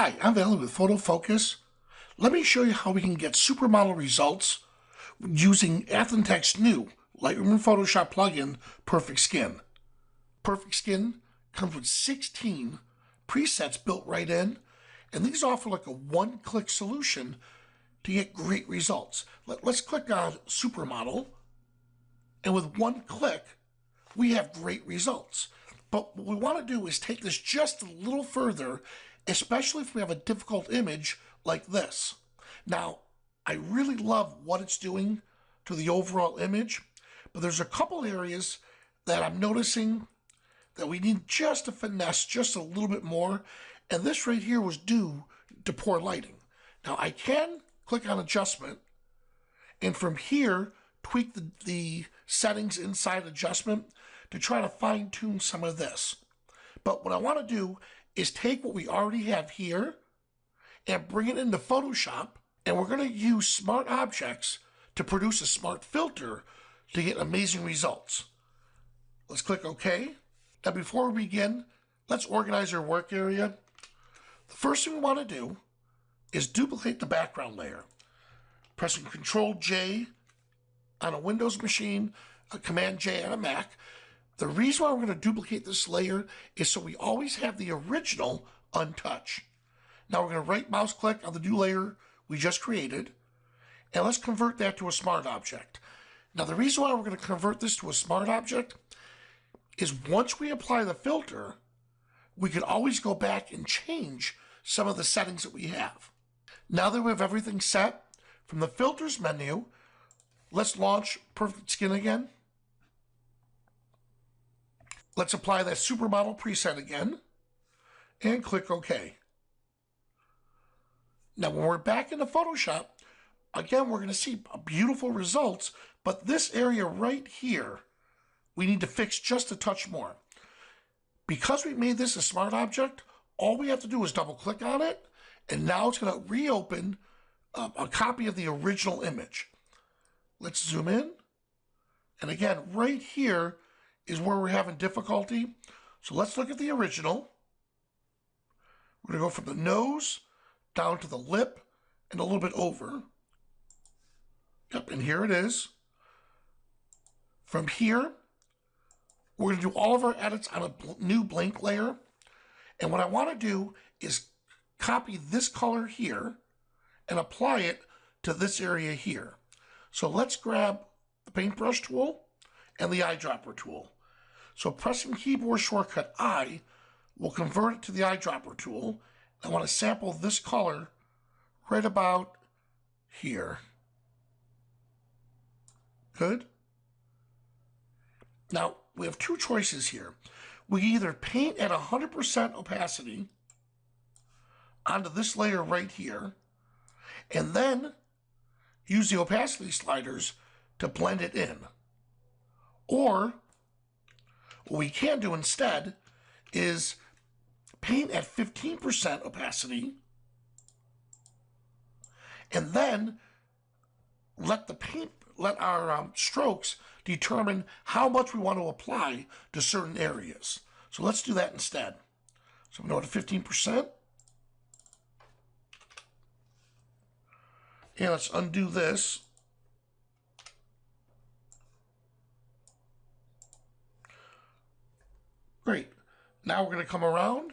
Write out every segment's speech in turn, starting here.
Hi, I'm Valley with Photo Focus. Let me show you how we can get supermodel results using Athentech's new Lightroom and Photoshop plugin, Perfect Skin. Perfect Skin comes with 16 presets built right in, and these offer like a one-click solution to get great results. Let's click on Supermodel, and with one click, we have great results. But what we want to do is take this just a little further, especially if we have a difficult image like this. Now, I really love what it's doing to the overall image, but there's a couple areas that I'm noticing that we need just to finesse just a little bit more, and this right here was due to poor lighting. Now, I can click on adjustment, and from here, tweak the settings inside adjustment to try to fine-tune some of this. But what I want to do is take what we already have here and bring it into Photoshop, and we're going to use smart objects to produce a smart filter to get amazing results. Let's click OK. Now before we begin, let's organize our work area. The first thing we want to do is duplicate the background layer. Pressing Ctrl-J on a Windows machine, a Command-J on a Mac. The reason why we're going to duplicate this layer is so we always have the original untouched. Now we're going to right mouse click on the new layer we just created, and let's convert that to a smart object. Now the reason why we're going to convert this to a smart object is once we apply the filter, we can always go back and change some of the settings that we have. Now that we have everything set, from the filters menu, let's launch Perfect Skin again. Let's apply that Supermodel preset again and click OK. Now when we're back into Photoshop, again we're going to see beautiful results, but this area right here, we need to fix just a touch more. Because we made this a smart object, all we have to do is double click on it, and now it's going to reopen a copy of the original image. Let's zoom in, and again right here is where we're having difficulty. So let's look at the original. We're going to go from the nose down to the lip and a little bit over. Yep, and here it is. From here, we're going to do all of our edits on a new blank layer. And what I want to do is copy this color here and apply it to this area here. So let's grab the paintbrush tool and the eyedropper tool. So pressing keyboard shortcut I will convert it to the eyedropper tool. I want to sample this color right about here. Good. Now we have two choices here. We either paint at 100% opacity onto this layer right here, and then use the opacity sliders to blend it in. Or what we can do instead is paint at 15% opacity and then let our strokes determine how much we want to apply to certain areas. So let's do that instead. So we go to 15%. And let's undo this. Great. Now we're going to come around,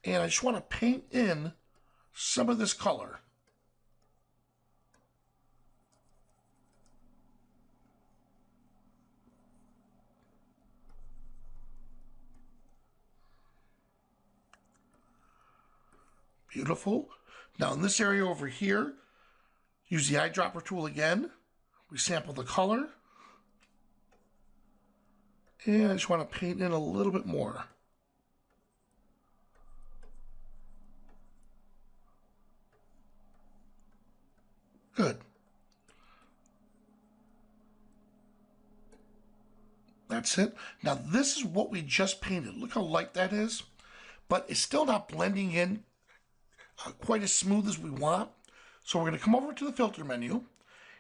and I just want to paint in some of this color. Beautiful. Now in this area over here, use the eyedropper tool again. We sample the color. And I just want to paint in a little bit more. Good. That's it. Now this is what we just painted. Look how light that is. But it's still not blending in quite as smooth as we want. So we're going to come over to the filter menu.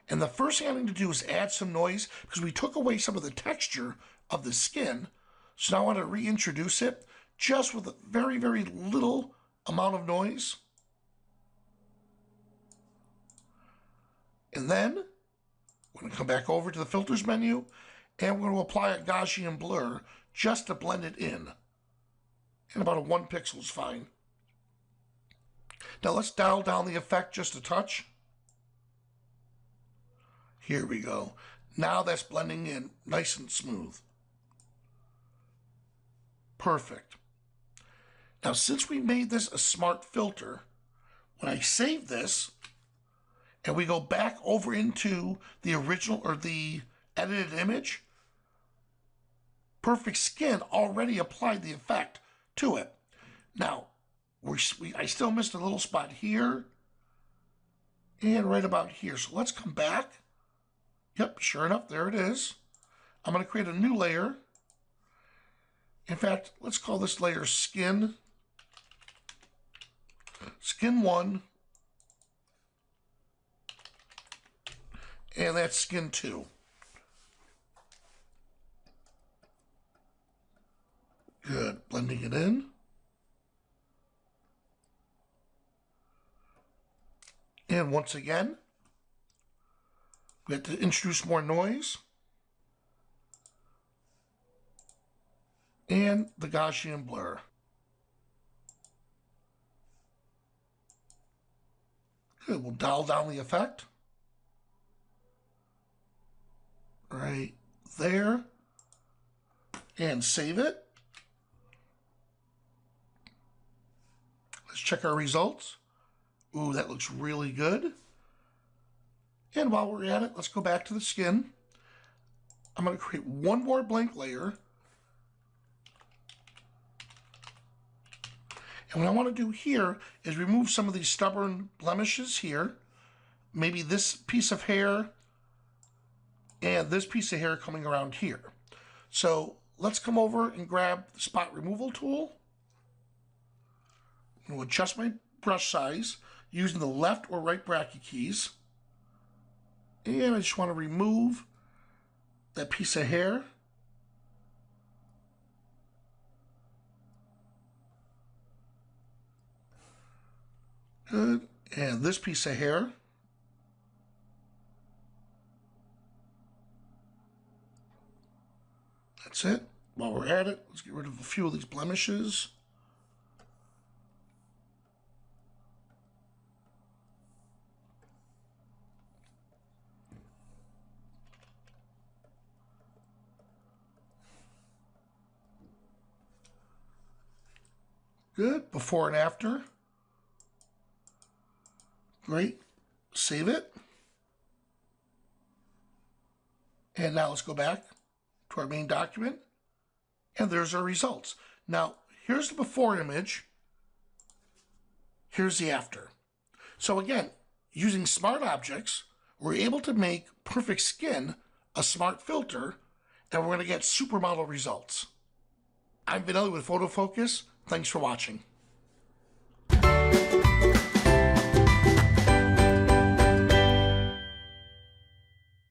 And the first thing I need to do is add some noise because we took away some of the texture of the skin. So now I want to reintroduce it just with a very, very little amount of noise. And then we're going to come back over to the filters menu and we're going to apply a Gaussian blur just to blend it in. And about a 1 pixel is fine. Now let's dial down the effect just a touch. Here we go. Now that's blending in nice and smooth. Perfect. Now since we made this a smart filter, when I save this and we go back over into the original or the edited image, Perfect Skin already applied the effect to it. Now, I still missed a little spot here and right about here. So let's come back. Yep, sure enough, there it is. I'm going to create a new layer. In fact, let's call this layer Skin. Skin 1. And that's Skin 2. Good, blending it in. And once again, we have to introduce more noise. And the Gaussian blur. Good, we'll dial down the effect. Right there. And save it. Let's check our results. Ooh, that looks really good. And while we're at it, let's go back to the skin. I'm going to create one more blank layer. And what I want to do here is remove some of these stubborn blemishes here. Maybe this piece of hair and this piece of hair coming around here. So let's come over and grab the spot removal tool. I'm going to adjust my brush size using the left or right bracket keys. And I just want to remove that piece of hair. Good. And this piece of hair. That's it. While we're at it, let's get rid of a few of these blemishes. Good. Before and after. Great. Save it. And now let's go back to our main document. And there's our results. Now, here's the before image. Here's the after. So again, using smart objects, we're able to make Perfect Skin a smart filter, and we're going to get supermodel results. I'm Vanelli with Photo Focus. Thanks for watching.